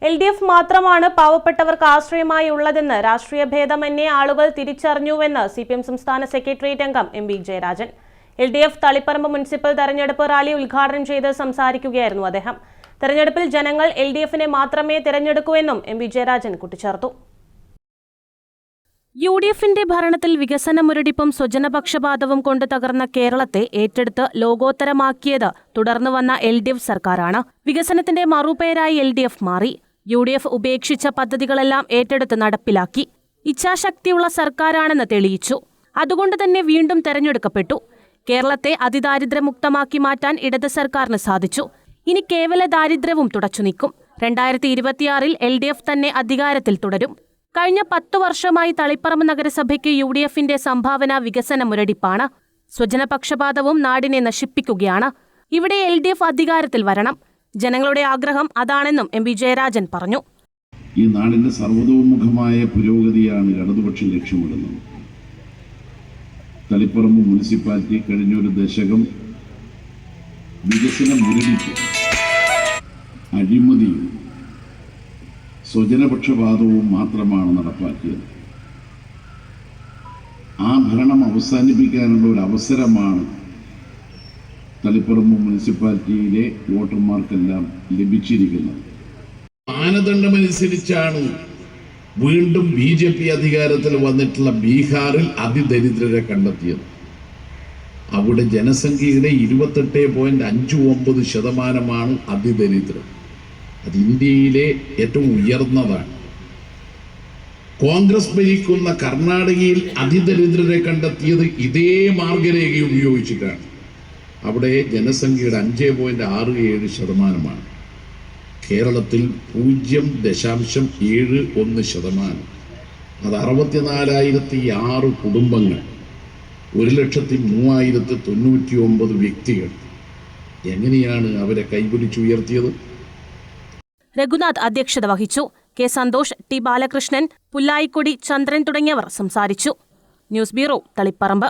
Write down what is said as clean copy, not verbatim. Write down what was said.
LDF മാത്രമാണ് പാവപ്പെട്ടവർക്ക് ആശ്രയമായി ഉള്ളതെന്ന് രാഷ്ട്രീയ ഭേദമന്യേ ആളുകൾ തിരിച്ചറിഞ്ഞുവെന്ന് CPM സംസ്ഥാന സെക്രട്ടേറിയറ്റ് അംഗം MB Jayarajan. LDF Taliparamba municipal തെരഞ്ഞെടുപ്പ് റാലി ഉദ്ഘാടനം ചെയ്ത് സംസാരിക്കുകയായിരുന്നു അദ്ദേഹം. തെരഞ്ഞെടുപ്പിൽ ജനങ്ങൾ LDFനെ മാത്രമേ തിരഞ്ഞെടുക്കൂ എന്നും MB ജയരാജൻ കൂട്ടിച്ചേർത്തു. UDFന്റെ ഭരണത്തിൽ വികസന മുരടിപ്പും സ്വജനപക്ഷപാതവും കൊണ്ട് തകർന്ന കേരളത്തെ ഏറ്റെടുത്ത് ലോകോത്തരമാക്കിയത് തുടർന്നു വന്ന LDF സർക്കാരാണ്. വികസനത്തിന്റെ മറുപേരായി LDF മാറി. UDF ഉപേക്ഷിച്ച പദ്ധതികളെല്ലാം ഏറ്റെടുത്ത് നടപ്പിലാക്കി. ഇച്ഛാശക്തിയുള്ള സർക്കാരാണെന്ന് തെളിയിച്ചു. അതുകൊണ്ട് തന്നെ വീണ്ടും തെരഞ്ഞെടുക്കപ്പെട്ടു. കേരളത്തെ അതിദാരിദ്ര്യമുക്തമാക്കി മാറ്റാൻ ഇടത് സർക്കാരിന് സാധിച്ചു. ഇനി കേവല ദാരിദ്ര്യവും തുടച്ചുനീക്കും. 2026 LDF തന്നെ അധികാരത്തിൽ തുടരും. കഴിഞ്ഞ 10 വർഷമായി തളിപ്പറമ്പ് നഗരസഭയ്ക്ക് UDFന്റെ സംഭാവന വികസന മുരടിപ്പാണ്. സ്വജനപക്ഷപാതവും നാടിനെ നശിപ്പിക്കുകയാണ്. ഇവിടെ LDF അധികാരത്തിൽ വരണം. ജനങ്ങളുടെ ആഗ്രഹം അതാണെന്നും MB ജയരാജൻ പറഞ്ഞു. ഈ നാടിന്റെ സർവ്വതോമുഖമായ പുരോഗതിയാണ് ഇടതുപക്ഷം ലക്ഷ്യമിടുന്നത്. തളിപ്പറമ്പ് മുനിസിപ്പാലിറ്റി കഴിഞ്ഞൊരു ദശകം വികസന മുരടിപ്പ്, അഴിമതിയും സ്വജനപക്ഷപാതവും മാത്രമാണ് നടപ്പാക്കിയത്. ആ ഭരണം അവസാനിപ്പിക്കാനുള്ള ഒരു അവസരമാണ് തളിപ്പറമ്പ് മുനിസിപ്പാലിറ്റിയിലെ വോട്ടർമാർക്കെല്ലാം ലഭിച്ചിരിക്കുന്നത്. മാനദണ്ഡമനുസരിച്ചാണ് വീണ്ടും BJP അധികാരത്തിൽ വന്നിട്ടുള്ള ബീഹാറിൽ അതിദരിദ്രരെ കണ്ടെത്തിയത്. അവിടെ ജനസംഖ്യയുടെ 28.59% അതിദരിദ്രം. അത് ഇന്ത്യയിലെ ഏറ്റവും ഉയർന്നതാണ്. കോൺഗ്രസ് ഭരിക്കുന്ന കർണാടകയിൽ അതിദരിദ്രരെ കണ്ടെത്തിയത് ഇതേ മാർഗരേഖ ഉപയോഗിച്ചിട്ടാണ്. അവിടെ ജനസംഖ്യയുടെ 5.67%. കേരളത്തിൽ 0.71%. അത് 64,006 കുടുംബങ്ങൾ, 1,03,099 വ്യക്തികൾ. എങ്ങനെയാണ് അവരെ കൈപിടിച്ചുയർത്തിയത്? രഘുനാഥ് അധ്യക്ഷത വഹിച്ചു. K. സന്തോഷ്, T. ബാലകൃഷ്ണൻ, പുല്ലായിക്കൊടി ചന്ദ്രൻ തുടങ്ങിയവർ സംസാരിച്ചു. News bureau, Taliparamba.